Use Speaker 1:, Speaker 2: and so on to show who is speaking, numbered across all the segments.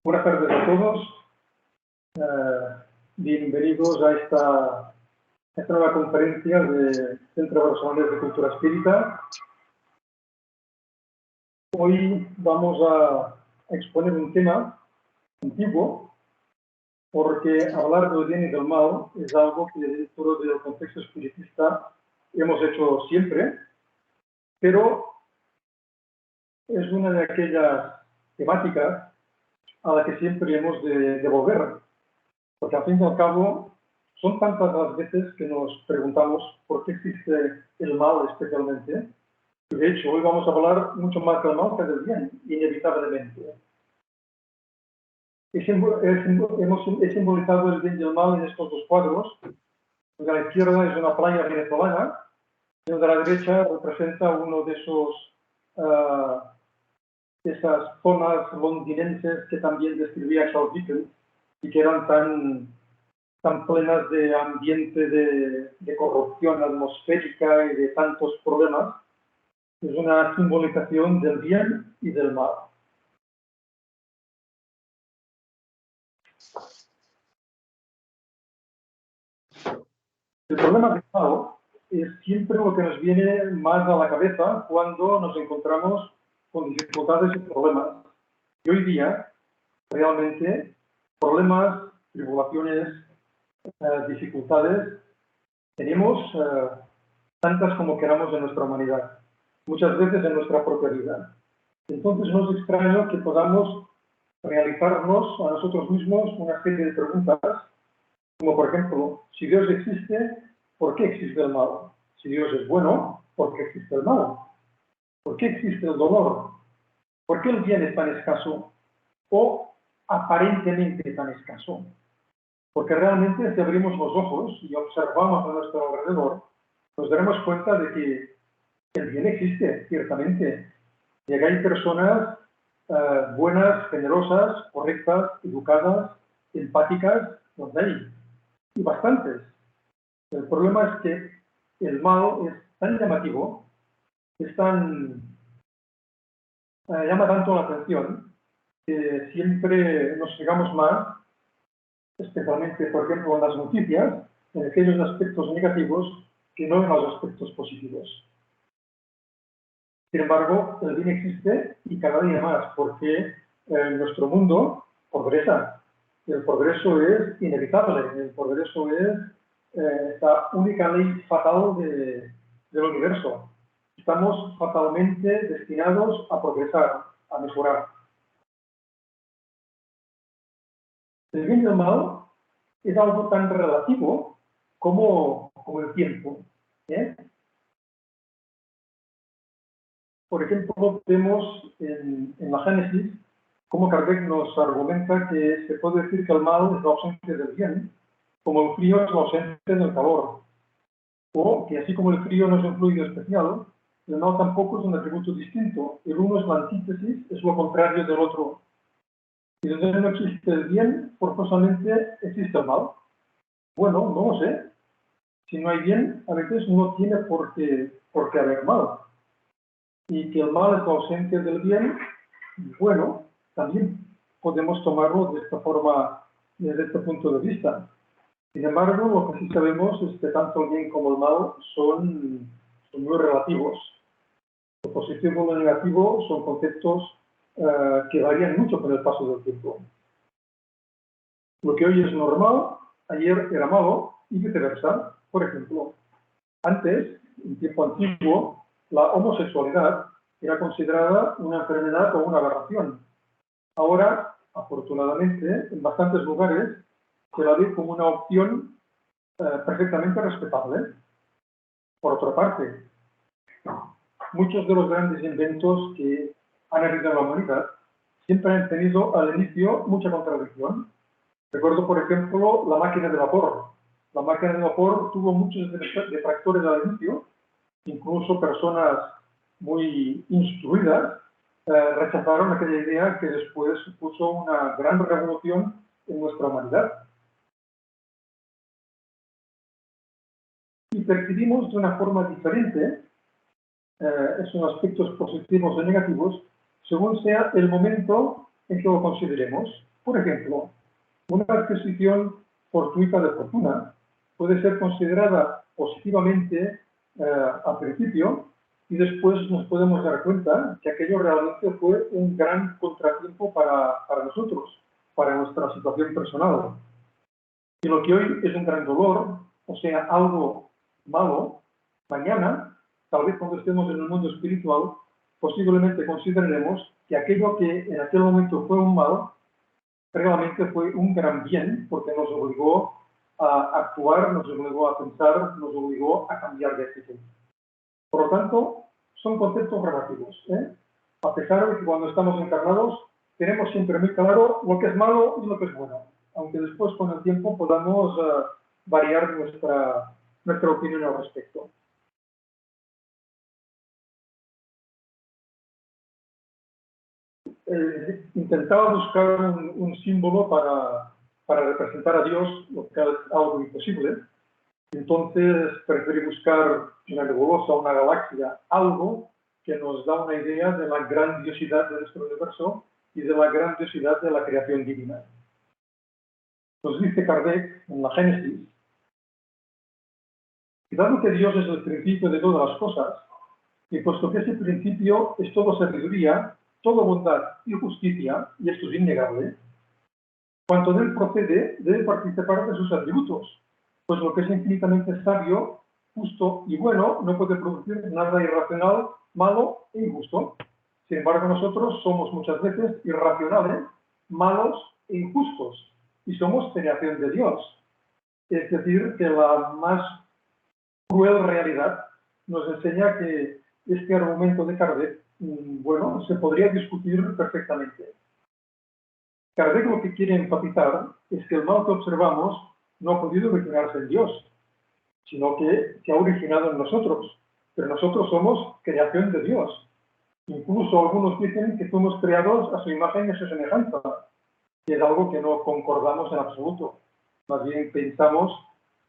Speaker 1: Buenas tardes a todos. Bienvenidos a esta nueva conferencia del Centro Barcelonés de Cultura Espírita. Hoy vamos a exponer un tema antiguo, porque hablar del bien y del mal es algo que dentro del contexto espiritista hemos hecho siempre, pero es una de aquellas temáticas a la que siempre hemos de volver, porque al fin y al cabo son tantas las veces que nos preguntamos por qué existe el mal especialmente, y de hecho hoy vamos a hablar mucho más del mal que del bien, inevitablemente. He simbolizado el bien y el mal en estos dos cuadros. A la izquierda es una playa venezolana, y a la derecha representa uno de esas zonas londinenses que también describía Charles Dickens y que eran tan plenas de ambiente de corrupción atmosférica y de tantos problemas. Es una simbolización del bien y del mal. El problema del mal es siempre lo que nos viene más a la cabeza cuando nos encontramos con dificultades y problemas. Y hoy día, realmente, problemas, tribulaciones, dificultades, tenemos tantas como queramos en nuestra humanidad, muchas veces en nuestra propia vida. Entonces no es extraño que podamos realizarnos a nosotros mismos una serie de preguntas, como por ejemplo, si Dios existe, ¿por qué existe el mal? Si Dios es bueno, ¿por qué existe el mal? ¿Por qué existe el dolor? ¿Por qué el bien es tan escaso o aparentemente tan escaso? Porque realmente si abrimos los ojos y observamos a nuestro alrededor, nos daremos cuenta de que el bien existe, ciertamente, y que hay personas buenas, generosas, correctas, educadas, empáticas, los hay, y bastantes. El problema es que el mal es tan llamativo, llama tanto la atención, que siempre nos fijamos más, especialmente, por ejemplo, en las noticias, en aquellos aspectos negativos que no en los aspectos positivos. Sin embargo, el bien existe y cada día más, porque nuestro mundo progresa. El progreso es inevitable, el progreso es esta única ley fatal del universo. Estamos fatalmente destinados a progresar, a mejorar. El bien y el mal es algo tan relativo como el tiempo. Por ejemplo, vemos en la Génesis cómo Kardec nos argumenta que se puede decir que el mal es la ausencia del bien, como el frío es la ausencia del calor, o que así como el frío no es un fluido especial, el mal tampoco es un atributo distinto. El uno es la antítesis, es lo contrario del otro. Y donde no existe el bien, forzosamente existe el mal. Bueno, no lo sé. Si no hay bien, a veces no tiene por qué haber mal. Y que el mal es la ausencia del bien, bueno, también podemos tomarlo de esta forma, desde este punto de vista. Sin embargo, lo que sí sabemos es que tanto el bien como el mal son muy relativos. Lo positivo y lo negativo son conceptos que varían mucho con el paso del tiempo. Lo que hoy es normal, ayer era malo y viceversa. Por ejemplo, antes, en tiempo antiguo, la homosexualidad era considerada una enfermedad o una aberración. Ahora, afortunadamente, en bastantes lugares se la ve como una opción perfectamente respetable. Por otra parte, muchos de los grandes inventos que han habido en la humanidad siempre han tenido al inicio mucha contradicción. Recuerdo, por ejemplo, la máquina de vapor. La máquina de vapor tuvo muchos detractores al inicio, incluso personas muy instruidas rechazaron aquella idea que después supuso una gran revolución en nuestra humanidad. Y percibimos de una forma diferente esos aspectos positivos o negativos según sea el momento en que lo consideremos. Por ejemplo, una adquisición fortuita de fortuna puede ser considerada positivamente al principio y después nos podemos dar cuenta que aquello realmente fue un gran contratiempo para nosotros, para nuestra situación personal. Y lo que hoy es un gran dolor, o sea, algo malo, mañana, tal vez cuando estemos en el mundo espiritual, posiblemente consideraremos que aquello que en aquel momento fue un mal, realmente fue un gran bien, porque nos obligó a actuar, nos obligó a pensar, nos obligó a cambiar de actitud. Por lo tanto, son conceptos relativos, ¿eh? A pesar de que cuando estamos encarnados tenemos siempre muy claro lo que es malo y lo que es bueno, aunque después con el tiempo podamos variar nuestra opinión al respecto. Intentaba buscar un símbolo para representar a Dios, lo que es algo imposible. Entonces preferí buscar una nebulosa, una galaxia, algo que nos da una idea de la grandiosidad de nuestro universo y de la grandiosidad de la creación divina. Nos dice Kardec en la Génesis, que dado que Dios es el principio de todas las cosas, y puesto que ese principio es toda sabiduría, toda bondad y justicia, y esto es innegable, cuanto de él procede debe participar de sus atributos, pues lo que es infinitamente sabio, justo y bueno no puede producir nada irracional, malo e injusto. Sin embargo, nosotros somos muchas veces irracionales, malos e injustos, y somos creación de Dios. Es decir, que la más cruel realidad nos enseña que este argumento de Kardec, bueno, se podría discutir perfectamente. Kardec lo que quiere enfatizar es que el mal que observamos no ha podido originarse en Dios, sino que se ha originado en nosotros. Pero nosotros somos creación de Dios. Incluso algunos dicen que fuimos creados a su imagen y a su semejanza, que es algo que no concordamos en absoluto. Más bien pensamos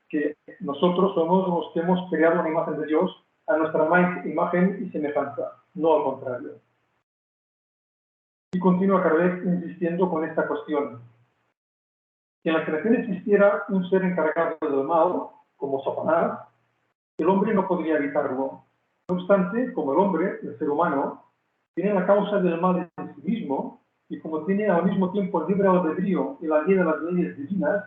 Speaker 1: que nosotros somos los que hemos creado una imagen de Dios a nuestra imagen y semejanza, no al contrario. Y continúa Kardec insistiendo con esta cuestión. Si en la creación existiera un ser encargado del mal, como Satanás, el hombre no podría evitarlo. No obstante, como el hombre, el ser humano, tiene la causa del mal en sí mismo, y como tiene al mismo tiempo el libre albedrío y la guía de las leyes divinas,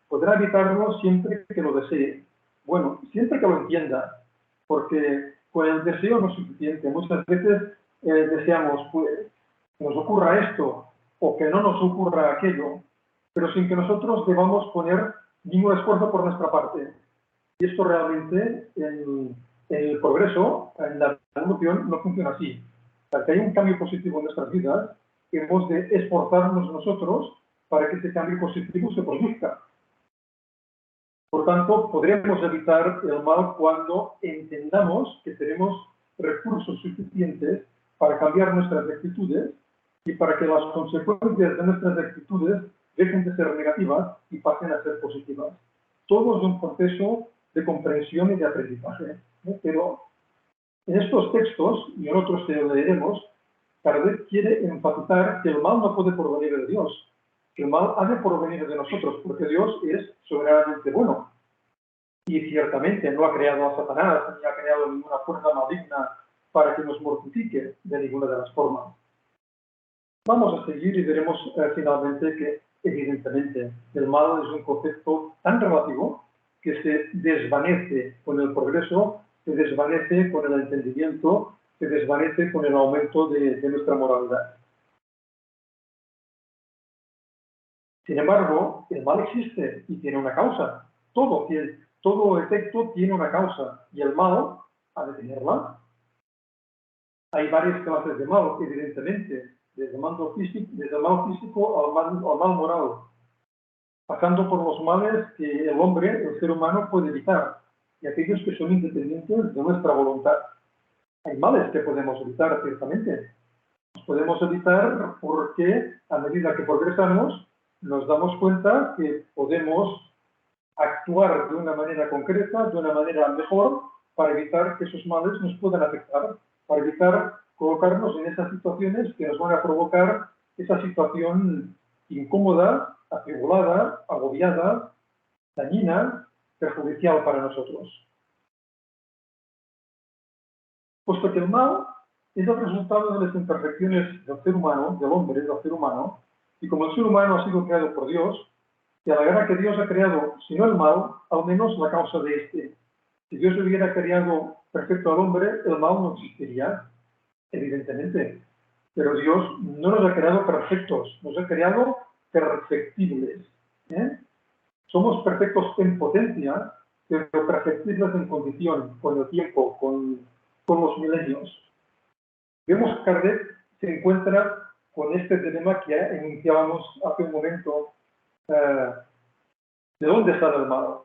Speaker 1: podrá evitarlo siempre que lo desee. Bueno, siempre que lo entienda, porque con el deseo no es suficiente. Muchas veces deseamos pues, que nos ocurra esto o que no nos ocurra aquello, pero sin que nosotros debamos poner ningún esfuerzo por nuestra parte. Y esto realmente en el progreso, en la evolución, no funciona así. Para que haya un cambio positivo en nuestras vidas, hemos de esforzarnos nosotros para que ese cambio positivo se produzca. Por tanto, podremos evitar el mal cuando entendamos que tenemos recursos suficientes para cambiar nuestras actitudes y para que las consecuencias de nuestras actitudes dejen de ser negativas y pasen a ser positivas. Todo es un proceso de comprensión y de aprendizaje. Pero en estos textos y en otros que leeremos, Kardec quiere enfatizar que el mal no puede provenir de Dios, que el mal ha de provenir de nosotros, porque Dios es soberanamente bueno. Y ciertamente no ha creado a Satanás, ni ha creado ninguna fuerza maligna para que nos mortifique de ninguna de las formas. Vamos a seguir y veremos finalmente que, evidentemente, el mal es un concepto tan relativo que se desvanece con el progreso, se desvanece con el entendimiento, se desvanece con el aumento de nuestra moralidad. Sin embargo, el mal existe y tiene una causa. Todo efecto tiene una causa y el mal ha de tenerla. Hay varias clases de mal, evidentemente, desde el mal físico al mal moral, pasando por los males que el hombre, el ser humano, puede evitar, y aquellos que son independientes de nuestra voluntad. Hay males que podemos evitar, ciertamente. Los podemos evitar porque, a medida que progresamos, nos damos cuenta que podemos actuar de una manera concreta, de una manera mejor, para evitar que esos males nos puedan afectar, para evitar colocarnos en esas situaciones que nos van a provocar esa situación incómoda, atribulada, agobiada, dañina, perjudicial para nosotros. Puesto que el mal es el resultado de las imperfecciones del ser humano, del hombre, del ser humano, y como el ser humano ha sido creado por Dios, se alegará que Dios ha creado, si no el mal, al menos la causa de este. Si Dios hubiera creado perfecto al hombre, el mal no existiría, evidentemente. Pero Dios no nos ha creado perfectos, nos ha creado perfectibles. Somos perfectos en potencia, pero perfectibles en condición, con el tiempo, con los milenios. Vemos que Kardec se encuentra con este dilema que enunciábamos hace un momento. ¿De dónde sale el mal?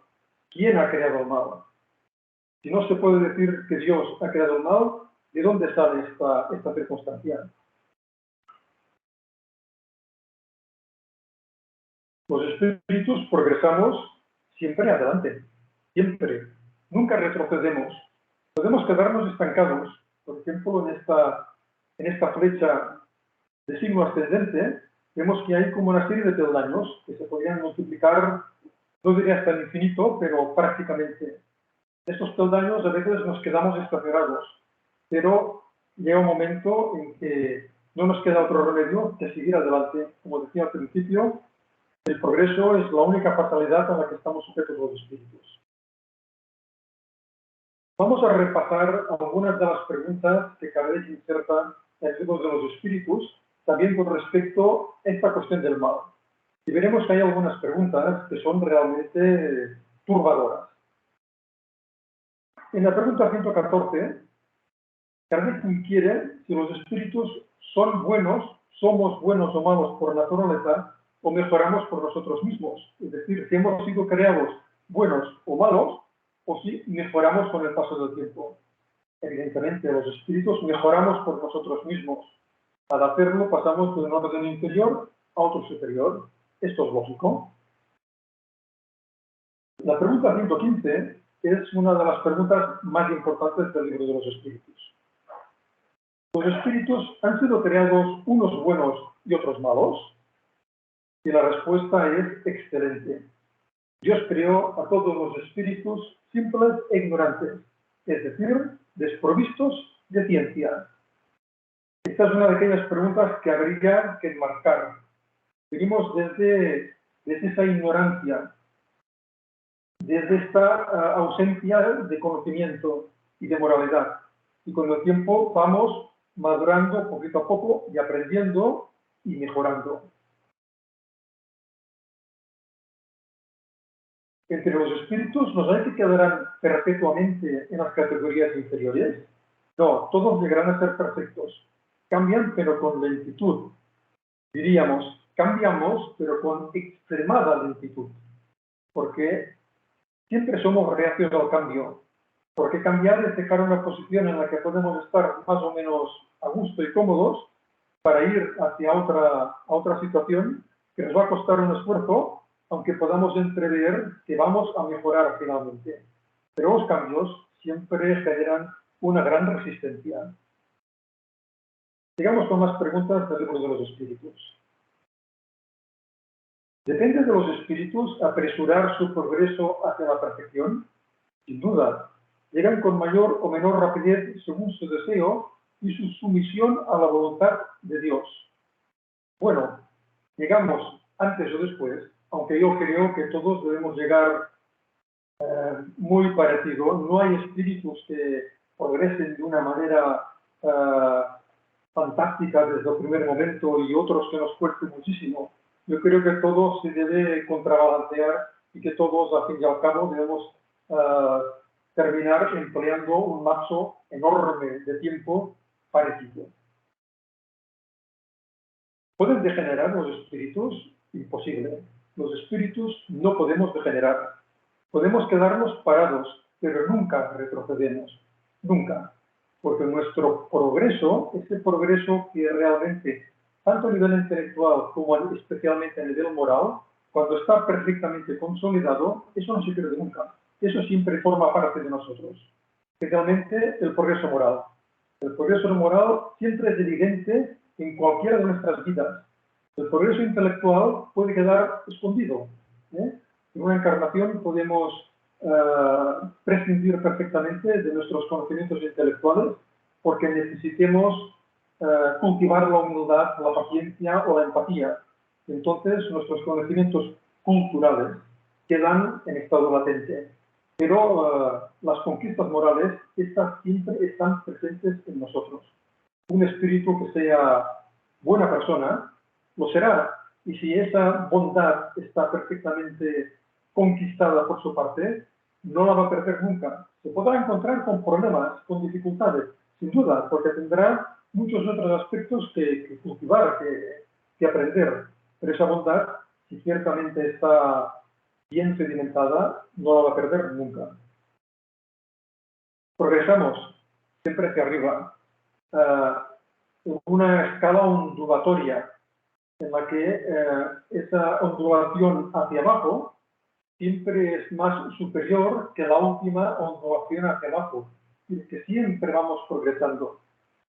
Speaker 1: ¿Quién ha creado el mal? Si no se puede decir que Dios ha creado el mal, ¿de dónde sale esta circunstancia? Los espíritus progresamos siempre adelante, siempre. Nunca retrocedemos. Podemos quedarnos estancados. Por ejemplo, en esta flecha de signo ascendente, vemos que hay como una serie de peldaños que se podrían multiplicar, no diría hasta el infinito, pero prácticamente. Estos peldaños a veces nos quedamos estacionados, pero llega un momento en que no nos queda otro remedio que seguir adelante. Como decía al principio, el progreso es la única fatalidad a la que estamos sujetos los espíritus. Vamos a repasar algunas de las preguntas que Kardec inserta en el libro de los espíritus, también con respecto a esta cuestión del mal. Y veremos que hay algunas preguntas que son realmente turbadoras. En la pregunta 114, Kardec inquiere si los espíritus son buenos, somos buenos o malos por naturaleza, o mejoramos por nosotros mismos. Es decir, si hemos sido creados buenos o malos, o si mejoramos con el paso del tiempo. Evidentemente, los espíritus mejoramos por nosotros mismos. Al hacerlo, pasamos de un orden inferior a otro superior. Esto es lógico. La pregunta 115 es una de las preguntas más importantes del libro de los espíritus. ¿Los espíritus han sido creados unos buenos y otros malos? Y la respuesta es excelente. Dios creó a todos los espíritus simples e ignorantes, es decir, desprovistos de ciencia. Esta es una de aquellas preguntas que habría que enmarcar. Venimos desde esa ignorancia, desde esta ausencia de conocimiento y de moralidad. Y con el tiempo vamos madurando poquito a poco y aprendiendo y mejorando. Entre los espíritus, ¿nos hay que quedarán perpetuamente en las categorías inferiores? No, todos llegarán a ser perfectos. Cambian, pero con lentitud. Diríamos, cambiamos, pero con extremada lentitud. Porque siempre somos reacios al cambio. Porque cambiar es dejar una posición en la que podemos estar más o menos a gusto y cómodos para ir hacia otra situación que nos va a costar un esfuerzo, aunque podamos entrever que vamos a mejorar finalmente. Pero los cambios siempre generan una gran resistencia. Sigamos con las preguntas del libro de los espíritus. ¿Depende de los espíritus apresurar su progreso hacia la perfección? Sin duda. Llegan con mayor o menor rapidez según su deseo y su sumisión a la voluntad de Dios. Bueno, llegamos antes o después, aunque yo creo que todos debemos llegar muy parecido. No hay espíritus que progresen de una manera fantástica desde el primer momento y otros que nos cueste muchísimo. Yo creo que todo se debe contrabalancear y que todos, al fin y al cabo, debemos terminar empleando un lapso enorme de tiempo parecido. ¿Pueden degenerar los espíritus? Imposible. Los espíritus no podemos degenerar. Podemos quedarnos parados, pero nunca retrocedemos. Nunca. Porque nuestro progreso, ese progreso que realmente, tanto a nivel intelectual como especialmente a nivel moral, cuando está perfectamente consolidado, eso no se pierde nunca. Eso siempre forma parte de nosotros. Especialmente el progreso moral. El progreso moral siempre es evidente en cualquiera de nuestras vidas. El progreso intelectual puede quedar escondido, ¿eh? En una encarnación podemos prescindir perfectamente de nuestros conocimientos intelectuales porque necesitemos cultivar la humildad, la paciencia o la empatía. Entonces, nuestros conocimientos culturales quedan en estado latente. Pero las conquistas morales, estas siempre están presentes en nosotros. Un espíritu que sea buena persona, lo será. Y si esa bondad está perfectamente conquistada por su parte, no la va a perder nunca. Se podrá encontrar con problemas, con dificultades, sin duda, porque tendrá muchos otros aspectos que cultivar, que aprender. Pero esa bondad, si ciertamente está bien sedimentada, no la va a perder nunca. Progresamos siempre hacia arriba, en una escala ondulatoria, en la que esa ondulación hacia abajo siempre es más superior que la última ondulación hacia abajo, y que siempre vamos progresando.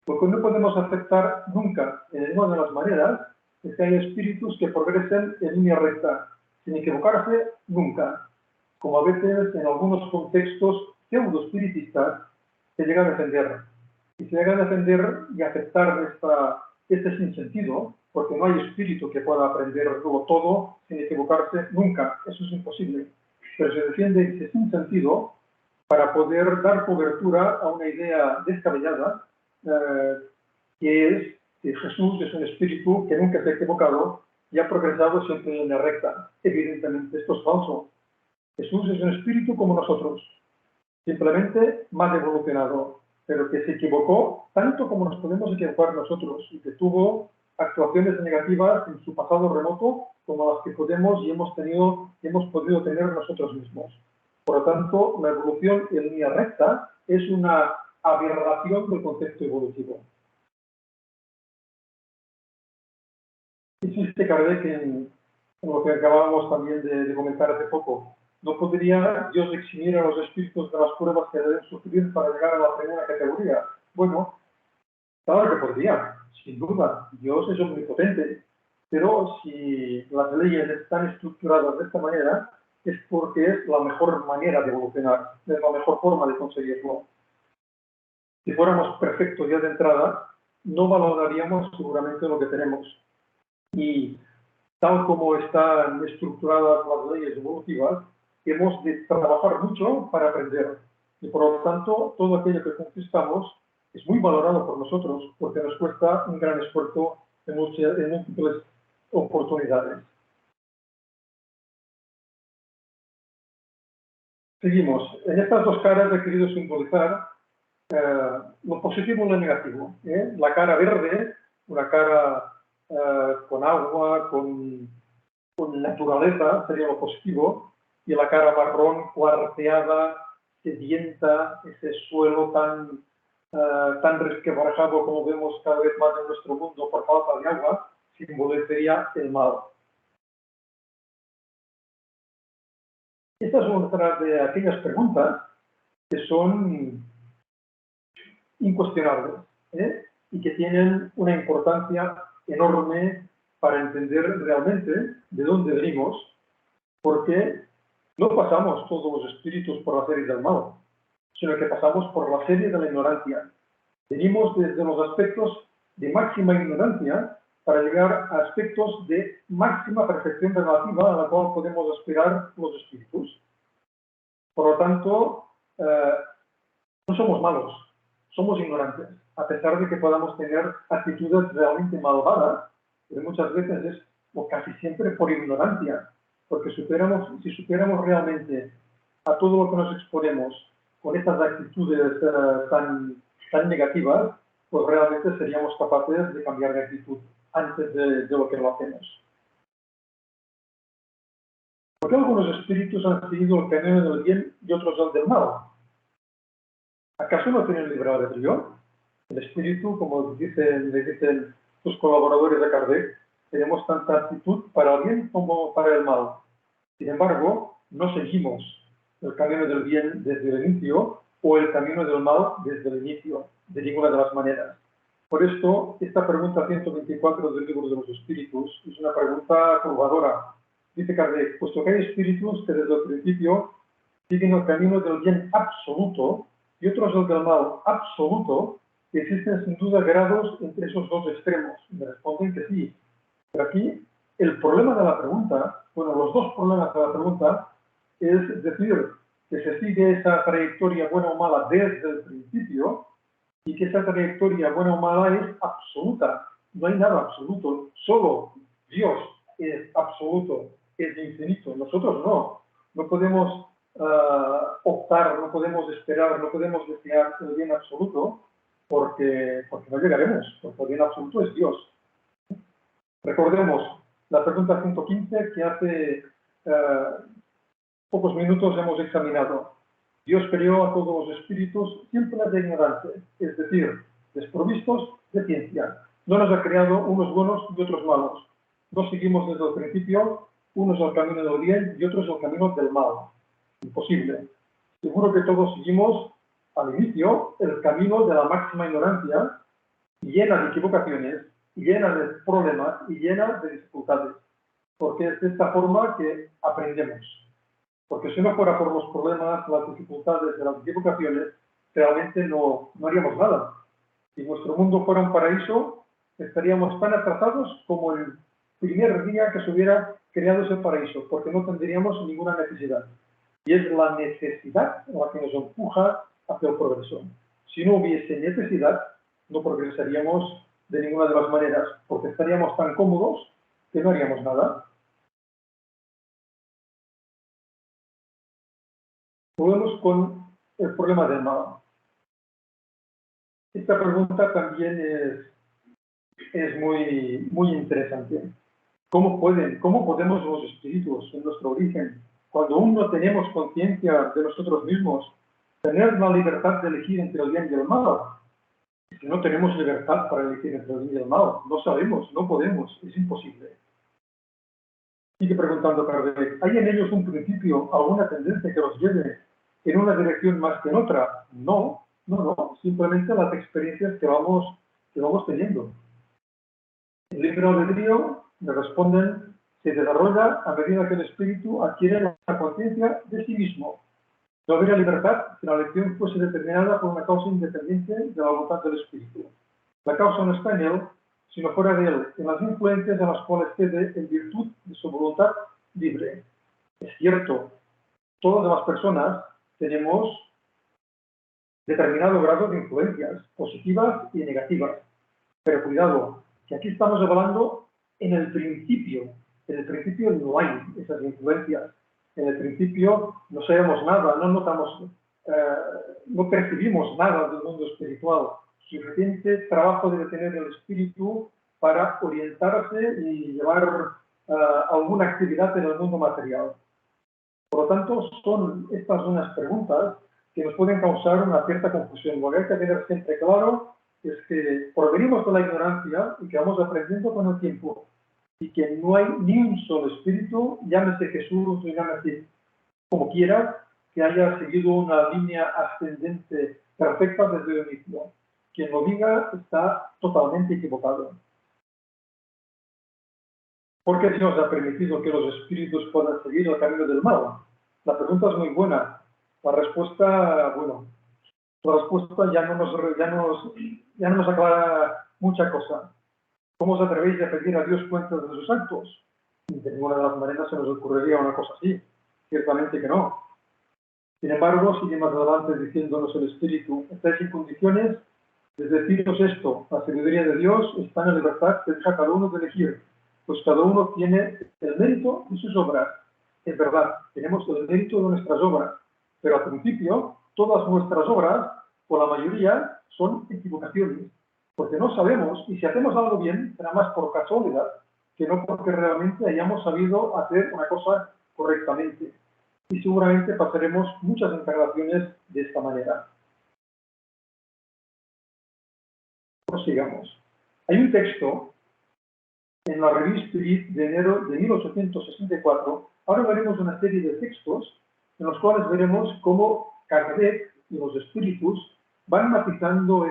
Speaker 1: Lo que no podemos aceptar nunca, en ninguna de las maneras, es que hay espíritus que progresen en línea recta, sin equivocarse nunca, como a veces en algunos contextos pseudo-espiritistas se llega a defender. Y se llega a defender y aceptar este sinsentido, porque no hay espíritu que pueda aprenderlo todo sin equivocarse nunca. Eso es imposible. Pero se defiende ese sinsentido para poder dar cobertura a una idea descabellada, que es que Jesús es un espíritu que nunca se ha equivocado y ha progresado siempre en línea recta. Evidentemente, esto es falso. Jesús es un espíritu como nosotros, simplemente más evolucionado, pero que se equivocó tanto como nos podemos equivocar nosotros y que tuvo actuaciones negativas en su pasado remoto como las que podemos y hemos podido tener nosotros mismos. Por lo tanto, la evolución en línea recta es una aberración del concepto evolutivo. Insiste Kardec en lo que acabábamos también de comentar hace poco. ¿No podría Dios eximir a los espíritus de las pruebas que deben sufrir para llegar a la primera categoría? Bueno, claro que podría, sin duda. Dios es omnipotente. Pero si las leyes están estructuradas de esta manera, es porque es la mejor manera de evolucionar, es la mejor forma de conseguirlo. Si fuéramos perfectos ya de entrada, no valoraríamos seguramente lo que tenemos. Y tal como están estructuradas las leyes evolutivas, hemos de trabajar mucho para aprender. Y por lo tanto, todo aquello que conquistamos es muy valorado por nosotros, porque nos cuesta un gran esfuerzo en múltiples oportunidades. Seguimos. En estas dos caras he querido simbolizar lo positivo y lo negativo. La cara verde, una cara con agua, con naturaleza, sería lo positivo, y la cara marrón, cuarteada, sedienta, ese suelo tan resquebrajado como vemos cada vez más en nuestro mundo por falta de agua, simbolizaría el mal. Esta es otra de aquellas preguntas que son incuestionables, y que tienen una importancia enorme para entender realmente de dónde venimos, porque no pasamos todos los espíritus por la serie del mal, sino que pasamos por la serie de la ignorancia. Venimos desde los aspectos de máxima ignorancia para llegar a aspectos de máxima perfección relativa a la cual podemos aspirar los espíritus. Por lo tanto, no somos malos, somos ignorantes, a pesar de que podamos tener actitudes realmente malvadas, pero muchas veces es, o casi siempre, por ignorancia, porque si supiéramos realmente a todo lo que nos exponemos con estas actitudes tan negativas, pues realmente seríamos capaces de cambiar de actitud antes de lo que lo hacemos. ¿Por qué algunos espíritus han seguido el camino del bien y otros el del mal? ¿Acaso no tienen libre albedrío? El espíritu, como le dicen sus colaboradores de Kardec, tenemos tanta actitud para el bien como para el mal. Sin embargo, no seguimos el camino del bien desde el inicio o el camino del mal desde el inicio, de ninguna de las maneras. Por esto, esta pregunta 124 del Libro de los Espíritus es una pregunta turbadora. Dice Kardec, puesto que hay espíritus que desde el principio siguen el camino del bien absoluto y otros el del mal absoluto, existen sin duda grados entre esos dos extremos. Me responden que sí. Pero aquí el problema de la pregunta, bueno, los dos problemas de la pregunta es decir que se sigue esa trayectoria buena o mala desde el principio y que esa trayectoria buena o mala es absoluta. No hay nada absoluto, solo Dios es absoluto, es infinito. Nosotros no. No podemos optar, no podemos esperar, no podemos desear el bien absoluto porque no llegaremos, porque el bien absoluto es Dios. Recordemos la pregunta 115 que hace pocos minutos hemos examinado. Dios creó a todos los espíritus siempre de ignorancia, es decir, desprovistos de ciencia. No nos ha creado unos buenos y otros malos. No seguimos desde el principio unos al camino del bien y otros al camino del mal. Imposible. Seguro que todos seguimos al inicio el camino de la máxima ignorancia, llena de equivocaciones, llena de problemas y llena de dificultades. Porque es de esta forma que aprendemos. Porque si no fuera por los problemas, las dificultades de las equivocaciones, realmente no haríamos nada. Si nuestro mundo fuera un paraíso, estaríamos tan atrasados como el primer día que se hubiera creado ese paraíso, porque no tendríamos ninguna necesidad. Y es la necesidad la que nos empuja hacia el progreso. Si no hubiese necesidad, no progresaríamos de ninguna de las maneras, porque estaríamos tan cómodos que no haríamos nada. Volvemos con el problema del mal. Esta pregunta también es muy interesante. ¿Cómo podemos los espíritus en nuestro origen, cuando aún no tenemos conciencia de nosotros mismos, tener la libertad de elegir entre el bien y el mal? Si no tenemos libertad para elegir entre el bien y el mal, no sabemos, no podemos, es imposible. Sigue preguntando Kardec, ¿hay en ellos un principio, alguna tendencia que los lleve en una dirección más que en otra? No, simplemente las experiencias que vamos teniendo. El libre albedrío, me responden, se desarrolla a medida que el espíritu adquiere la conciencia de sí mismo. No habría libertad si la elección fuese determinada por una causa independiente de la voluntad del espíritu. La causa no está en él, sino fuera de él, en las influencias a las cuales cede en virtud de su voluntad libre. Es cierto, todas las personas tenemos determinado grado de influencias, positivas y negativas. Pero cuidado, que aquí estamos hablando en el principio. En el principio no hay esas influencias. En el principio no sabemos nada, no notamos, no percibimos nada del mundo espiritual. Suficiente trabajo debe tener el espíritu para orientarse y llevar alguna actividad en el mundo material. Por lo tanto, son estas unas preguntas que nos pueden causar una cierta confusión. Lo que hay que tener siempre claro es que provenimos de la ignorancia y que vamos aprendiendo con el tiempo. Y que no hay ni un solo espíritu, llámese Jesús o llámese como quiera, que haya seguido una línea ascendente perfecta desde el inicio. Quien lo diga está totalmente equivocado. ¿Por qué Dios ha permitido que los espíritus puedan seguir el camino del mal? La pregunta es muy buena. La respuesta, ya no nos aclara mucha cosa. ¿Cómo os atrevéis a pedir a Dios cuentas de sus actos? De ninguna de las maneras se nos ocurriría una cosa así. Ciertamente que no. Sin embargo, sigue más adelante diciéndonos el Espíritu, estáis en condiciones de deciros esto, la sabiduría de Dios está en la libertad que deja cada uno de elegir, pues cada uno tiene el mérito de sus obras. Es verdad, tenemos el mérito de nuestras obras, pero al principio todas nuestras obras, o la mayoría, son equivocaciones, porque no sabemos, y si hacemos algo bien, será más por casualidad que no porque realmente hayamos sabido hacer una cosa correctamente. Y seguramente pasaremos muchas encarnaciones de esta manera. Prosigamos. Hay un texto en la revista Spirit de enero de 1864. Ahora veremos una serie de textos en los cuales veremos cómo Kardec y los espíritus van matizando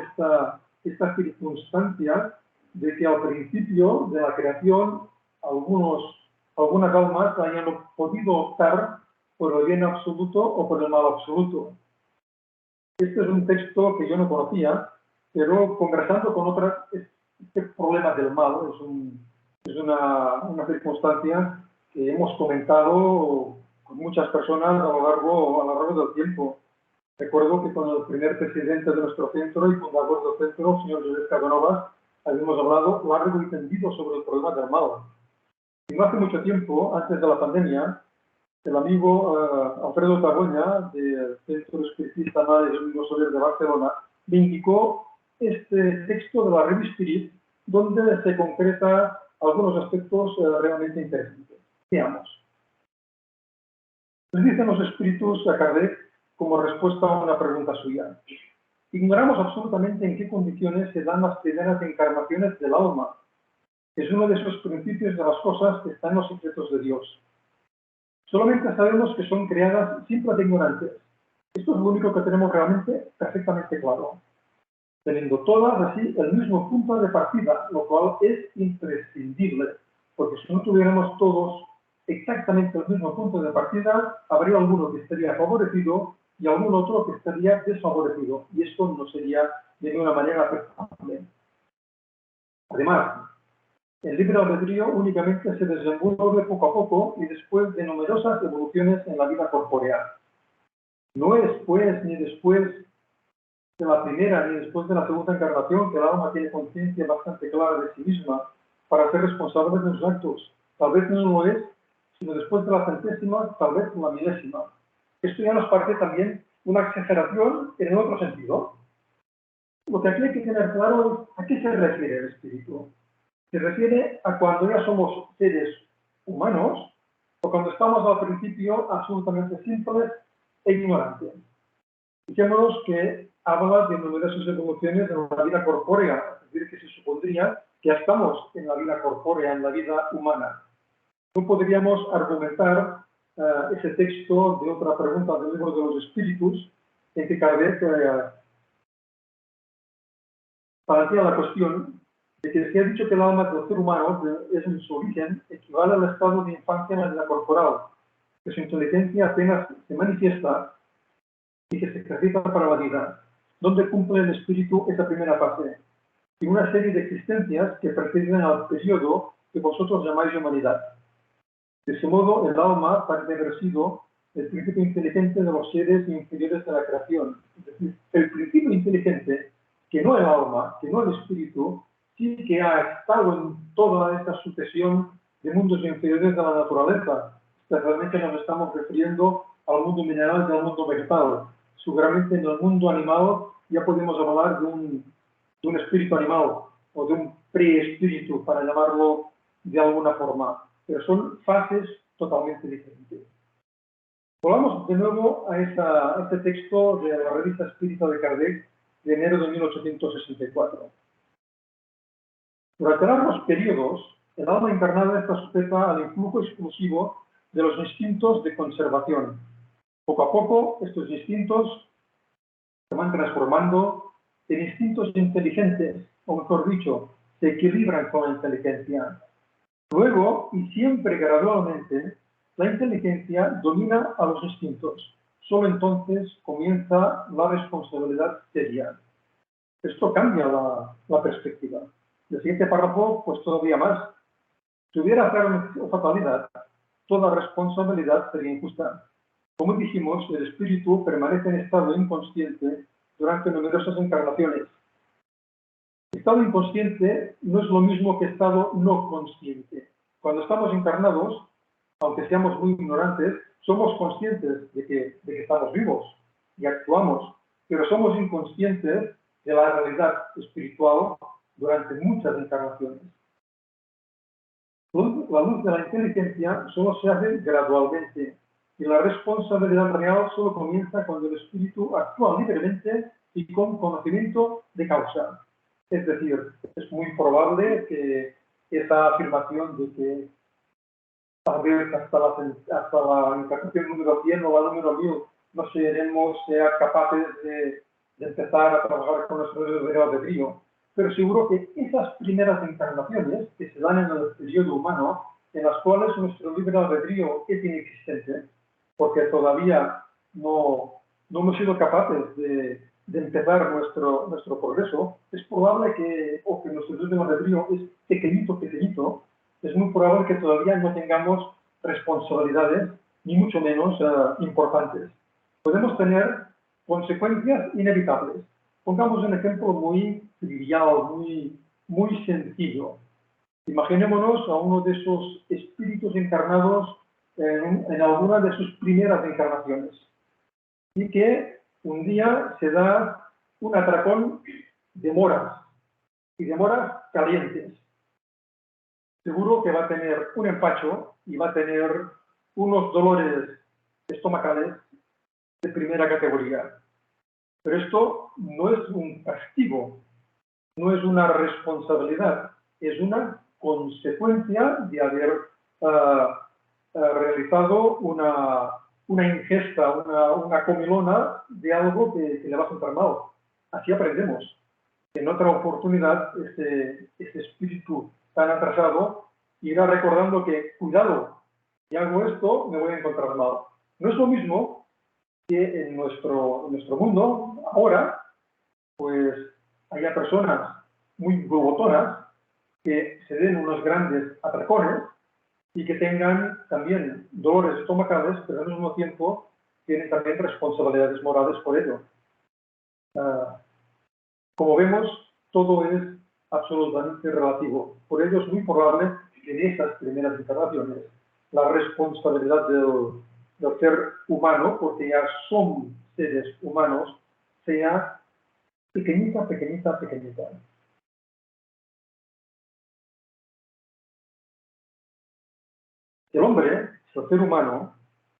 Speaker 1: esta circunstancia de que al principio de la creación algunas almas hayan podido optar por el bien absoluto o por el mal absoluto. Este es un texto que yo no conocía, pero conversando con otras, este problema del mal es una circunstancia que hemos comentado con muchas personas a lo largo del tiempo. Recuerdo que con el primer presidente de nuestro centro y fundador del centro, señor José Casanovas, habíamos hablado largo y tendido sobre el problema del mal. Y no hace mucho tiempo, antes de la pandemia, el amigo Alfredo Tagoña, del Centro Espiritista Madre de Domingo Soler de Barcelona, me indicó este texto de la Revista Spirit, donde se concreta algunos aspectos realmente interesantes. Veamos. Les dicen los espíritus a Kardec como respuesta a una pregunta suya. Ignoramos absolutamente en qué condiciones se dan las primeras encarnaciones del alma. Es uno de esos principios de las cosas que están en los secretos de Dios. Solamente sabemos que son creadas simples e ignorantes. Esto es lo único que tenemos realmente perfectamente claro. Teniendo todas así el mismo punto de partida, lo cual es imprescindible, porque si no tuviéramos todos exactamente el mismo punto de partida, habría alguno que estaría favorecido y algún otro que estaría desfavorecido, y esto no sería de ninguna manera aceptable. Además, el libre albedrío únicamente se desenvuelve poco a poco y después de numerosas evoluciones en la vida corpórea. No es pues ni después de la primera ni después de la segunda encarnación que el alma tiene conciencia bastante clara de sí misma para ser responsable de sus actos. Tal vez no lo es, sino después de la centésima, tal vez la milésima. Esto ya nos parece también una exageración en otro sentido. Lo que aquí hay que tener claro es a qué se refiere el espíritu. Se refiere a cuando ya somos seres humanos o cuando estamos al principio absolutamente simples e ignorantes. Fijémonos que habla de numerosas evoluciones en la vida corpórea, es decir, que se supondría que ya estamos en la vida corpórea, en la vida humana. No podríamos argumentar ese texto de otra pregunta del libro de los espíritus, en que Kardec plantea la cuestión de que se ha dicho que el alma del ser humano es en su origen equivale al estado de infancia en la vida corporal, que su inteligencia apenas se manifiesta y que se ejercita para la vida, donde cumple el espíritu esa primera fase, y una serie de existencias que preceden al periodo que vosotros llamáis humanidad. De ese modo, el alma parece haber sido el principio inteligente de los seres inferiores de la creación. Es decir, el principio inteligente, que no el alma, que no el espíritu, sí que ha estado en toda esta sucesión de mundos inferiores de la naturaleza. Especialmente nos estamos refiriendo al mundo mineral y al mundo vegetal. Seguramente en el mundo animal ya podemos hablar de un espíritu animal o de un preespíritu, para llamarlo de alguna forma. Pero son fases totalmente diferentes. Volvamos de nuevo a este texto de la revista Espírita de Kardec de enero de 1864. Durante largos periodos, el alma encarnada está sujeta al influjo exclusivo de los instintos de conservación. Poco a poco, estos instintos se van transformando en instintos inteligentes, o mejor dicho, se equilibran con la inteligencia. Luego, y siempre gradualmente, la inteligencia domina a los instintos. Solo entonces comienza la responsabilidad seria. Esto cambia la perspectiva. El siguiente párrafo, pues todavía más. Si hubiera azar o fatalidad, toda responsabilidad sería injusta. Como dijimos, el espíritu permanece en estado inconsciente durante numerosas encarnaciones. Estado inconsciente no es lo mismo que estado no consciente. Cuando estamos encarnados, aunque seamos muy ignorantes, somos conscientes de que estamos vivos y actuamos, pero somos inconscientes de la realidad espiritual durante muchas encarnaciones. La luz de la inteligencia solo se hace gradualmente y la responsabilidad real solo comienza cuando el espíritu actúa libremente y con conocimiento de causa. Es decir, es muy probable que esa afirmación de que tal vez hasta la encarnación número 100 o la número 1000 no seremos capaces de empezar a trabajar con nuestro libre albedrío. pero seguro que esas primeras encarnaciones que se dan en el periodo humano, en las cuales nuestro libre albedrío es inexistente, porque todavía no hemos sido capaces de empezar nuestro progreso, es probable que nuestro libre albedrío es pequeñito, es muy probable que todavía no tengamos responsabilidades, ni mucho menos importantes. Podemos tener consecuencias inevitables. Pongamos un ejemplo muy trivial, muy sencillo. Imaginémonos a uno de esos espíritus encarnados en alguna de sus primeras encarnaciones y que un día se da un atracón de moras, y de moras calientes. Seguro que va a tener un empacho y va a tener unos dolores estomacales de primera categoría. Pero esto no es un castigo, no es una responsabilidad, es una consecuencia de haber realizado una ingesta, una comilona de algo que le va a sentar mal. Así aprendemos. En otra oportunidad, este espíritu tan atrasado irá recordando que, cuidado, si hago esto, me voy a encontrar mal. No es lo mismo que en nuestro mundo, ahora, pues haya personas muy glotonas que se den unos grandes atracones y que tengan también dolores estomacales, pero al mismo tiempo tienen también responsabilidades morales por ello. Como vemos, todo es absolutamente relativo. Por ello es muy probable que en esas primeras encarnaciones la responsabilidad del ser humano, porque ya son seres humanos, sea pequeñita. El hombre, el ser humano,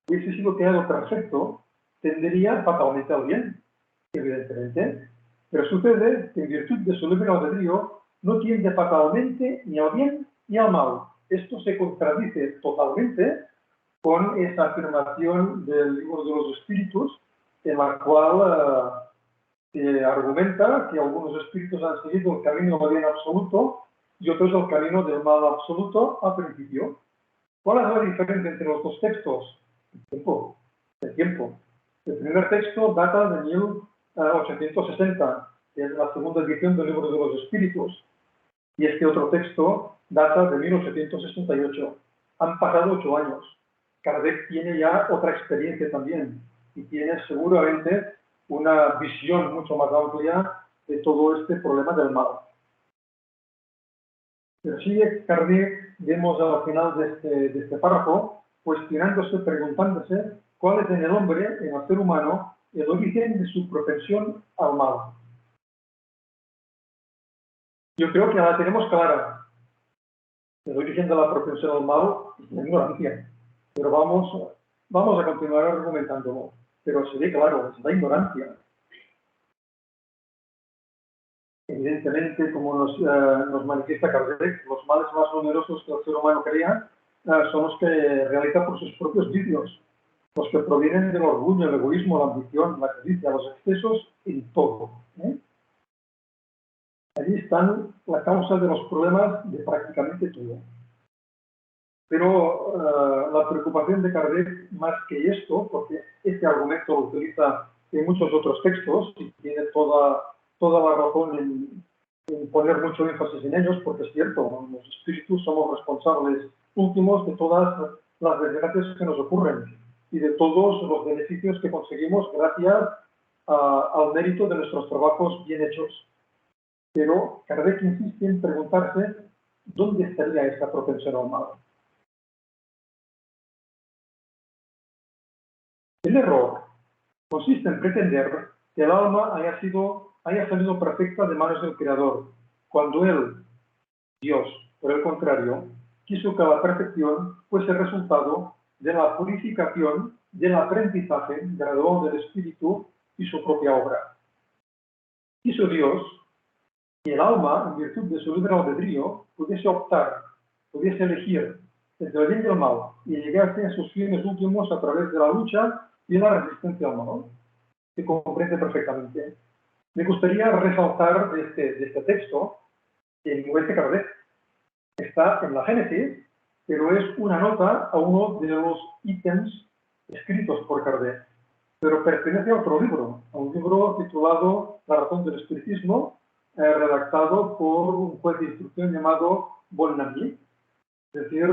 Speaker 1: hubiese sido creado perfecto, tendería fatalmente al bien, evidentemente, pero sucede que en virtud de su libre albedrío no tiende fatalmente ni al bien ni al mal. Esto se contradice totalmente con esa afirmación del libro de los espíritus, en la cual se argumenta que algunos espíritus han seguido el camino del bien absoluto y otros el camino del mal absoluto al principio. ¿Cuál es la diferencia entre los dos textos? El tiempo. El primer texto data de 1860, que es la segunda edición del libro de los espíritus, y este otro texto data de 1868. Han pasado 8 años. Kardec tiene ya otra experiencia también y tiene seguramente una visión mucho más amplia de todo este problema del mal. Pero sigue Kardec, vemos al final de este párrafo, cuestionándose, preguntándose cuál es en el hombre, en el ser humano, el origen de su propensión al mal. Yo creo que la tenemos clara. El origen de la propensión al mal es la ignorancia. Pero vamos a continuar argumentándolo. Pero se ve claro, es la ignorancia. Evidentemente, como nos manifiesta Kardec, los males más numerosos que el ser humano crea son los que realiza por sus propios vicios, los que provienen del orgullo, el egoísmo, la ambición, la codicia, los excesos en todo. Allí están la causa de los problemas de prácticamente todo. Pero la preocupación de Kardec, más que esto, porque este argumento lo utiliza en muchos otros textos y tiene toda la razón en poner mucho énfasis en ellos, porque es cierto, los espíritus somos responsables últimos de todas las desgracias que nos ocurren y de todos los beneficios que conseguimos gracias al mérito de nuestros trabajos bien hechos. Pero Kardec insiste en preguntarse dónde estaría esta propensión al mal. El error consiste en pretender que el alma haya salido perfecta de manos del Creador, cuando Él, Dios, por el contrario, quiso que la perfección fuese resultado de la purificación, del aprendizaje gradual del espíritu y su propia obra. Quiso Dios que el alma, en virtud de su libre albedrío, pudiese optar, pudiese elegir entre el bien y el mal y llegase a sus fines últimos a través de la lucha y la resistencia al mal. Se comprende perfectamente. Me gustaría resaltar de este texto el lenguaje de Kardec. Está en la Génesis, pero es una nota a uno de los ítems escritos por Kardec. Pero pertenece a otro libro, a un libro titulado La razón del espiritismo, redactado por un juez de instrucción llamado Bonamy. Es decir,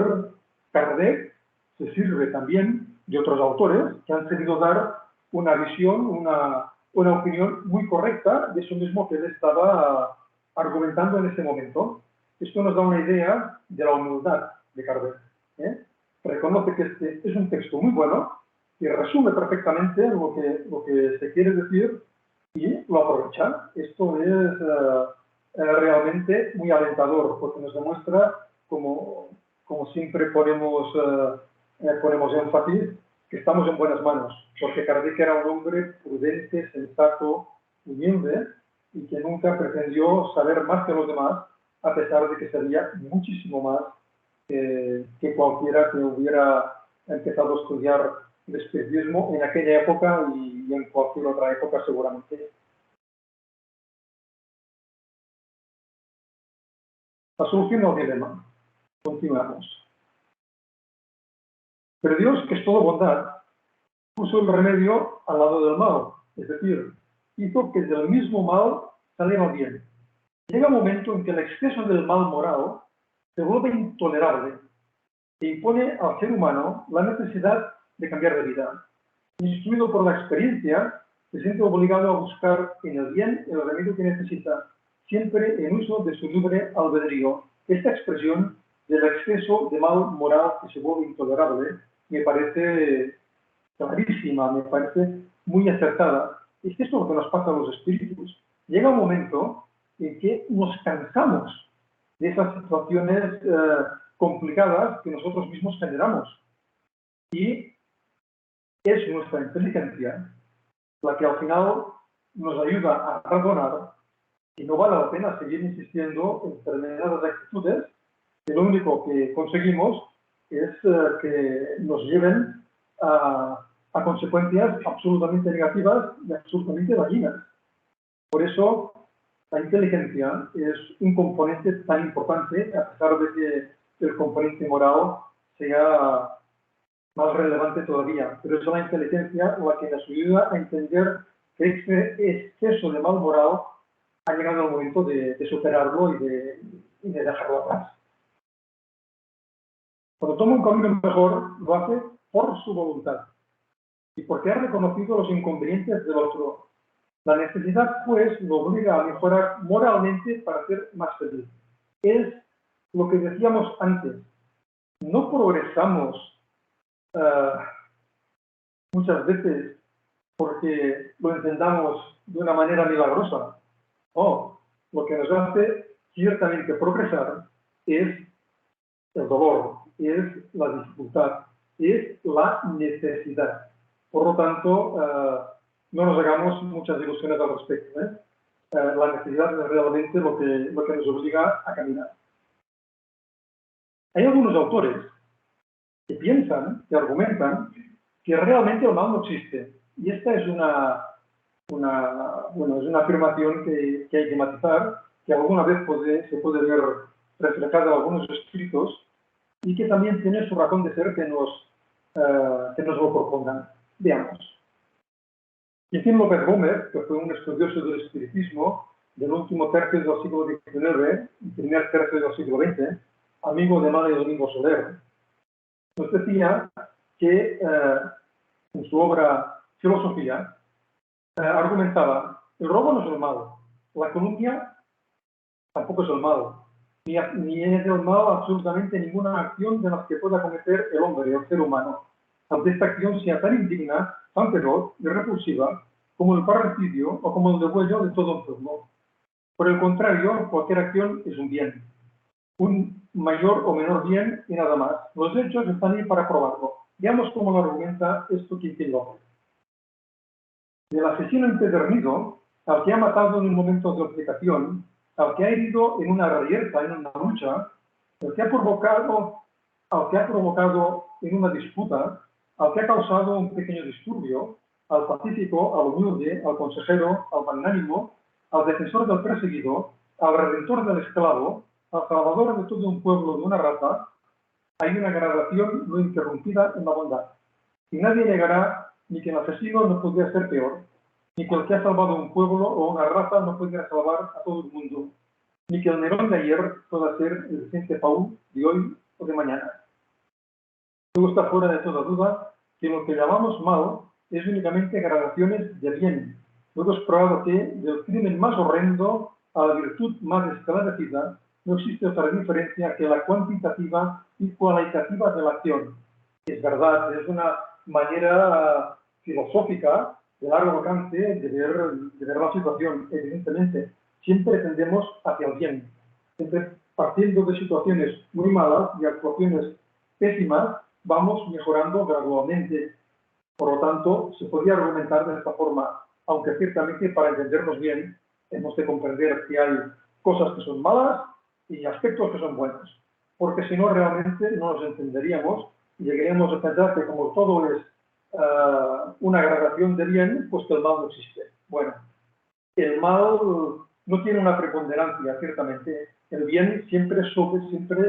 Speaker 1: Kardec se sirve también de otros autores que han querido dar una visión, una opinión muy correcta de eso mismo que él estaba argumentando en ese momento. Esto nos da una idea de la humildad de Kardec. Reconoce que este es un texto muy bueno, que resume perfectamente lo que se quiere decir y lo aprovecha. Esto es realmente muy alentador, porque nos demuestra, como siempre ponemos énfasis, que estamos en buenas manos, porque Kardec era un hombre prudente, sensato, humilde, y que nunca pretendió saber más que los demás, a pesar de que sabía muchísimo más que cualquiera que hubiera empezado a estudiar el espiritismo en aquella época y en cualquier otra época seguramente. La solución al dilema. Continuamos. Pero Dios, que es todo bondad, puso el remedio al lado del mal, es decir, hizo que del mismo mal saliera bien. Llega un momento en que el exceso del mal moral se vuelve intolerable e impone al ser humano la necesidad de cambiar de vida. Instruido por la experiencia, se siente obligado a buscar en el bien el remedio que necesita, siempre en uso de su libre albedrío. Esta expresión del exceso de mal moral que se vuelve intolerable me parece clarísima, me parece muy acertada. Es que esto es lo que nos pasa a los espíritus. Llega un momento en que nos cansamos de esas situaciones complicadas que nosotros mismos generamos. Y es nuestra inteligencia la que al final nos ayuda a razonar que no vale la pena seguir insistiendo en determinadas actitudes, que lo único que conseguimos es que nos lleven a consecuencias absolutamente negativas y absolutamente dañinas. Por eso, la inteligencia es un componente tan importante, a pesar de que el componente moral sea más relevante todavía. Pero es la inteligencia la que nos ayuda a entender que este exceso de mal moral ha llegado el momento de superarlo y de dejarlo atrás. Cuando toma un camino mejor, lo hace por su voluntad y porque ha reconocido los inconvenientes del otro. La necesidad, pues, lo obliga a mejorar moralmente para ser más feliz. Es lo que decíamos antes. No progresamos muchas veces porque lo entendamos de una manera milagrosa. No, lo que nos hace ciertamente progresar es el dolor, es la dificultad, es la necesidad. Por lo tanto, no nos hagamos muchas ilusiones al respecto. La necesidad es realmente lo que nos obliga a caminar. Hay algunos autores que piensan, que argumentan, que realmente el mal no existe. Y esta es una afirmación que hay que matizar, que alguna vez se puede ver reflejada en algunos escritos y que también tiene su razón de ser que nos lo propongan. Veamos. Joaquín López Gómez, que fue un estudioso del espiritismo del último tercio del siglo XIX y primer tercio del siglo XX, amigo de Manuel Domingo Soler, nos decía que en su obra Filosofía argumentaba: el robo no es el mal, la calumnia tampoco es el mal, ni es el mal absolutamente ninguna acción de las que pueda cometer el hombre, el ser humano, aunque esta acción sea tan indigna, tan feroz y repulsiva como el parricidio o como el degüello de todo enfermo. Por el contrario, cualquier acción es un bien, un mayor o menor bien y nada más. Los hechos están ahí para probarlo. Veamos cómo lo argumenta esto Quintín López. Del asesino empedernido, al que ha matado en un momento de aplicación, al que ha herido en una reyerta, en una lucha, al que ha provocado en una disputa, al que ha causado un pequeño disturbio, al pacífico, al humilde, al consejero, al magnánimo, al defensor del perseguido, al redentor del esclavo, al salvador de todo un pueblo, de una raza, hay una gradación no interrumpida en la bondad. Y nadie negará ni que el asesino no podría ser peor, ni que el que ha salvado un pueblo o una raza no podría salvar a todo el mundo, ni que el Nerón de ayer pueda ser el Vicente Paúl de hoy o de mañana. Luego está fuera de toda duda que lo que llamamos mal es únicamente gradaciones de bien. Luego es probado que del crimen más horrendo a la virtud más esclarecida no existe otra diferencia que la cuantitativa y cualitativa de la acción. Es verdad, es una manera filosófica de largo alcance de ver la situación, evidentemente. Siempre tendemos hacia el bien. Siempre partiendo de situaciones muy malas y actuaciones pésimas, vamos mejorando gradualmente. Por lo tanto, se podría argumentar de esta forma, aunque ciertamente para entendernos bien, hemos de comprender que hay cosas que son malas y aspectos que son buenos. Porque si no, realmente no nos entenderíamos y llegaríamos a pensar que como todo es una gradación de bien, pues que el mal no existe. Bueno, el mal no tiene una preponderancia, ciertamente. El bien siempre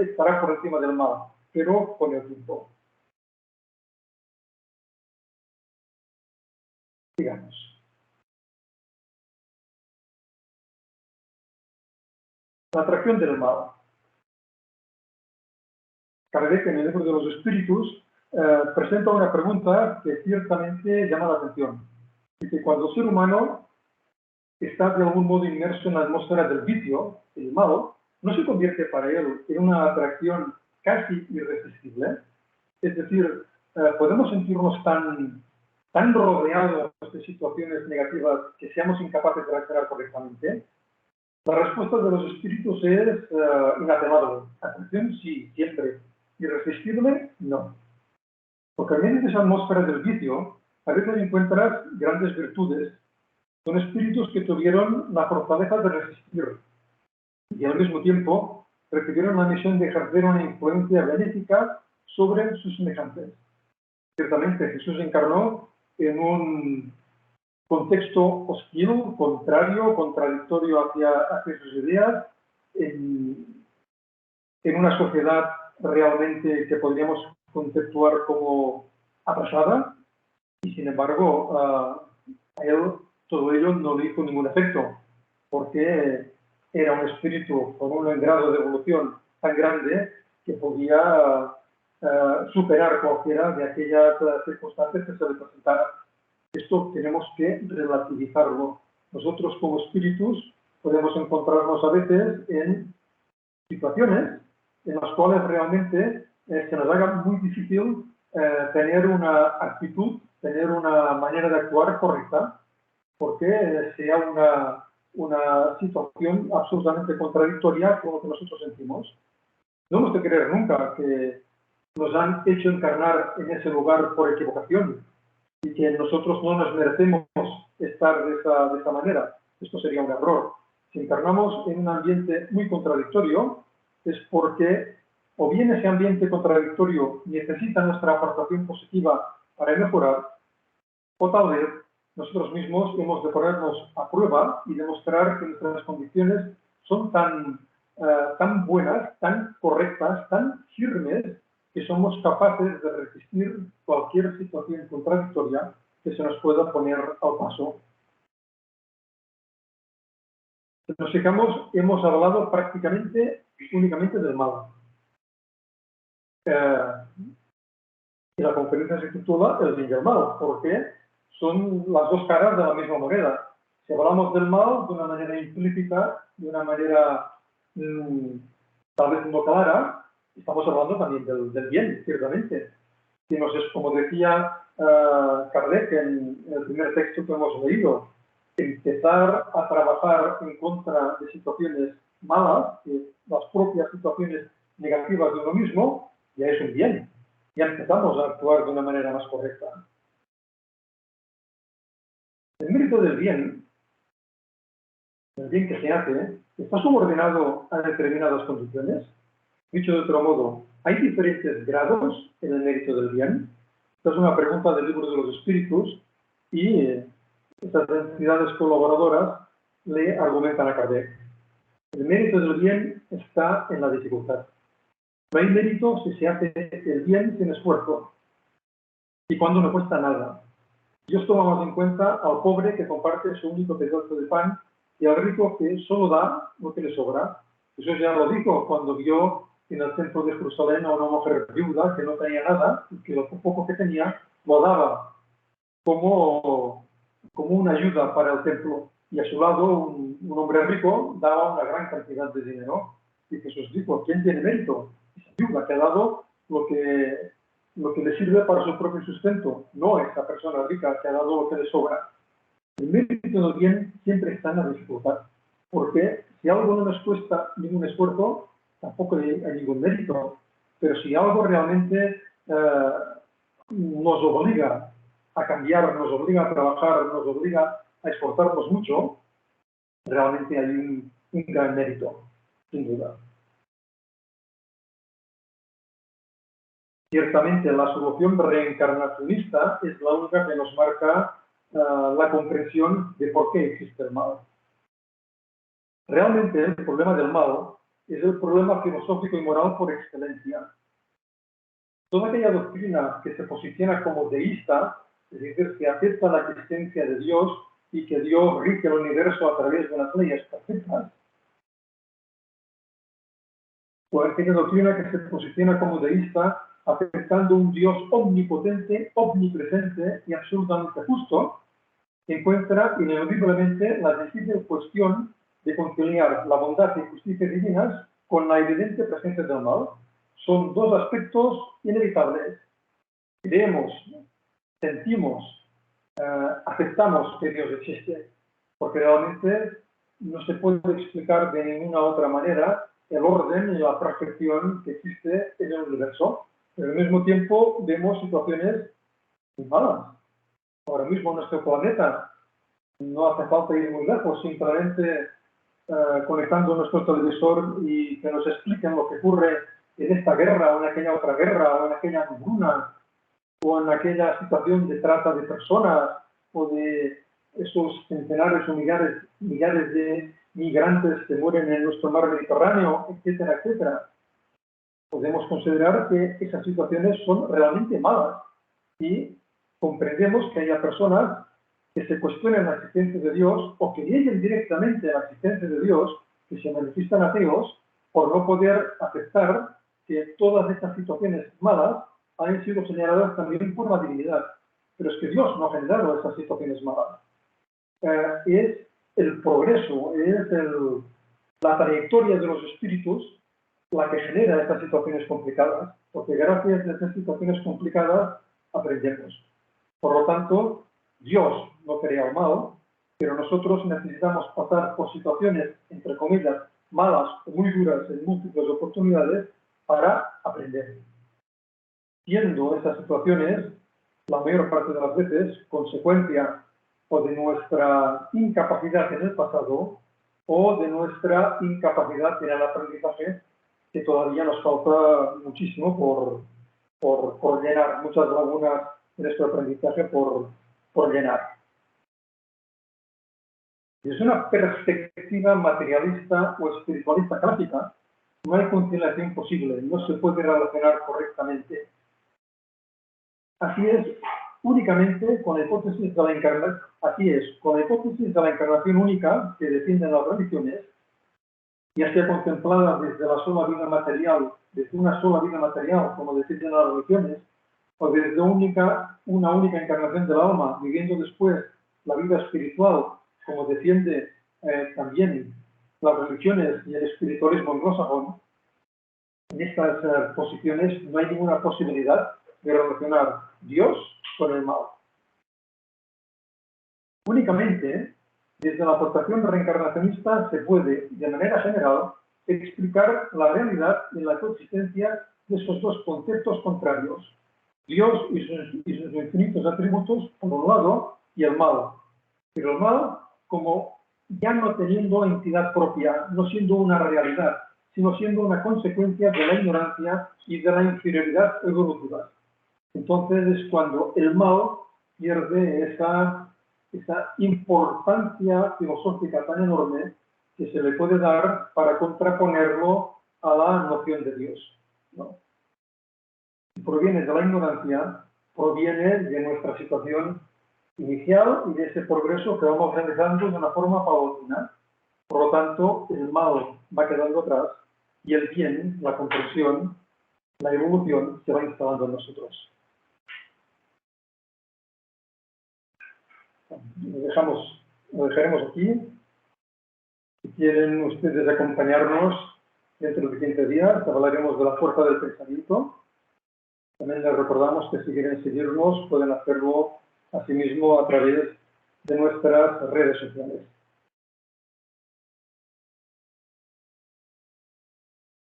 Speaker 1: estará por encima del mal, pero con el tiempo. Digamos. La atracción del mal. Kardec, en el libro de los espíritus, presenta una pregunta que ciertamente llama la atención. Dice, cuando el ser humano está de algún modo inmerso en la atmósfera del vicio, el mal, ¿no se convierte para él en una atracción casi irresistible? Es decir, podemos sentirnos tan rodeados de situaciones negativas que seamos incapaces de reaccionar correctamente. La respuesta de los espíritus es inapelable. Atención, sí, siempre. Irresistible, no. Porque en medio de esa atmósfera del vicio, a veces encuentras grandes virtudes. Son espíritus que tuvieron la fortaleza de resistir y al mismo tiempo recibieron la misión de ejercer una influencia benéfica sobre sus semejantes. Ciertamente, Jesús encarnó en un contexto hostil, contrario, contradictorio hacia sus ideas, en una sociedad realmente que podríamos conceptuar como atrasada, y sin embargo, a él todo ello no le hizo ningún efecto, porque era un espíritu con un grado de evolución tan grande que podía superar cualquiera de aquellas circunstancias que se le presentaran. Esto tenemos que relativizarlo. Nosotros como espíritus podemos encontrarnos a veces en situaciones en las cuales realmente se nos haga muy difícil tener una actitud, tener una manera de actuar correcta, porque sea una situación absolutamente contradictoria con lo que nosotros sentimos. No hemos de creer nunca que nos han hecho encarnar en ese lugar por equivocación y que nosotros no nos merecemos estar de esa manera. Esto sería un error. Si encarnamos en un ambiente muy contradictorio, es porque o bien ese ambiente contradictorio necesita nuestra aportación positiva para mejorar, o tal vez nosotros mismos hemos de ponernos a prueba y demostrar que nuestras condiciones son tan buenas, tan correctas, tan firmes, que somos capaces de resistir cualquier situación contradictoria que se nos pueda poner al paso. Si nos fijamos, hemos hablado prácticamente únicamente del mal. Y la conferencia se titula El bien y el mal, porque son las dos caras de la misma moneda. Si hablamos del mal de una manera implícita, de una manera tal vez no clara, estamos hablando también del bien, ciertamente. Y como decía Kardec en el primer texto que hemos leído, empezar a trabajar en contra de situaciones malas, las propias situaciones negativas de uno mismo, ya es un bien. Ya empezamos a actuar de una manera más correcta. El mérito del bien, el bien que se hace, está subordinado a determinadas condiciones. Dicho de otro modo, ¿hay diferentes grados en el mérito del bien? Esta es una pregunta del libro de los espíritus y estas entidades colaboradoras le argumentan a Kardec. El mérito del bien está en la dificultad. No hay mérito si se hace el bien sin esfuerzo y cuando no cuesta nada. Dios toma más en cuenta al pobre que comparte su único pedazo de pan y al rico que solo da lo que le sobra. Eso ya lo dijo cuando vio en el centro de Jerusalén a una mujer viuda que no tenía nada y que lo poco que tenía lo daba como una ayuda para el templo. Y a su lado un hombre rico daba una gran cantidad de dinero. Y Jesús dijo, ¿quién tiene mérito? Esa viuda que ha dado lo que le sirve para su propio sustento, no esa persona rica que ha dado lo que le sobra. El mérito del bien siempre está en la dificultad, porque si algo no nos cuesta ningún esfuerzo, tampoco hay ningún mérito. Pero si algo realmente nos obliga a cambiar, nos obliga a trabajar, nos obliga a esforzarnos mucho, realmente hay un gran mérito, sin duda. Ciertamente, la solución reencarnacionista es la única que nos marca la comprensión de por qué existe el mal. Realmente, el problema del mal es el problema filosófico y moral por excelencia. Toda aquella doctrina que se posiciona como deísta, es decir, que acepta la existencia de Dios y que Dios rige el universo a través de las leyes perfectas, o aquella doctrina que se posiciona como deísta aceptando un Dios omnipotente, omnipresente y absolutamente justo, encuentra ineludiblemente la difícil cuestión de conciliar la bondad y justicia divinas con la evidente presencia del mal. Son dos aspectos inevitables. Creemos, sentimos, aceptamos que Dios existe, porque realmente no se puede explicar de ninguna otra manera el orden y la perfección que existe en el universo. Pero al mismo tiempo vemos situaciones muy malas. Ahora mismo nuestro planeta no hace falta ir muy lejos, simplemente conectando nuestro televisor y que nos expliquen lo que ocurre en esta guerra o en aquella otra guerra o en aquella hambruna o en aquella situación de trata de personas o de esos centenares o millares de migrantes que mueren en nuestro mar Mediterráneo, etcétera, etcétera. Podemos considerar que esas situaciones son realmente malas y comprendemos que haya personas que se cuestionen la existencia de Dios o que nieguen directamente la existencia de Dios, que se manifiestan ateos por no poder aceptar que todas estas situaciones malas han sido señaladas también por la divinidad. Pero es que Dios no ha generado esas situaciones malas. Es el progreso, es la trayectoria de los espíritus la que genera estas situaciones complicadas, porque gracias a estas situaciones complicadas aprendemos. Por lo tanto, Dios no crea el mal, pero nosotros necesitamos pasar por situaciones, entre comillas, malas o muy duras en múltiples oportunidades para aprender. Siendo esas situaciones, la mayor parte de las veces, consecuencia o de nuestra incapacidad en el pasado o de nuestra incapacidad en el aprendizaje, que todavía nos falta muchísimo por llenar, muchas lagunas en nuestro aprendizaje por llenar. Desde una perspectiva materialista o espiritualista clásica, no hay conciliación posible, no se puede relacionar correctamente. Así es, únicamente con la hipótesis de la encarnación, con la hipótesis de la encarnación única que defienden las religiones, ya sea contemplada desde la sola vida material, desde una sola vida material, como defienden las religiones, o desde una única encarnación del alma, viviendo después la vida espiritual, como defiende también las religiones y el espiritualismo anglosajón. En estas posiciones no hay ninguna posibilidad de relacionar Dios con el mal. Únicamente, desde la aportación reencarnacionista se puede, de manera general, explicar la realidad y la coexistencia de esos dos conceptos contrarios, Dios y sus infinitos atributos, por un lado, y el mal. Pero el mal, como ya no teniendo entidad propia, no siendo una realidad, sino siendo una consecuencia de la ignorancia y de la inferioridad evolutiva. Entonces es cuando el mal pierde esa importancia filosófica tan enorme que se le puede dar para contraponerlo a la noción de Dios, ¿no? Proviene de la ignorancia, proviene de nuestra situación inicial y de ese progreso que vamos realizando de una forma paulatina. Por lo tanto, el mal va quedando atrás y el bien, la comprensión, la evolución se va instalando en nosotros. Lo dejaremos aquí. Si quieren ustedes acompañarnos dentro de 15 días, hablaremos de la fuerza del pensamiento. También les recordamos que si quieren seguirnos, pueden hacerlo asimismo a través de nuestras redes sociales.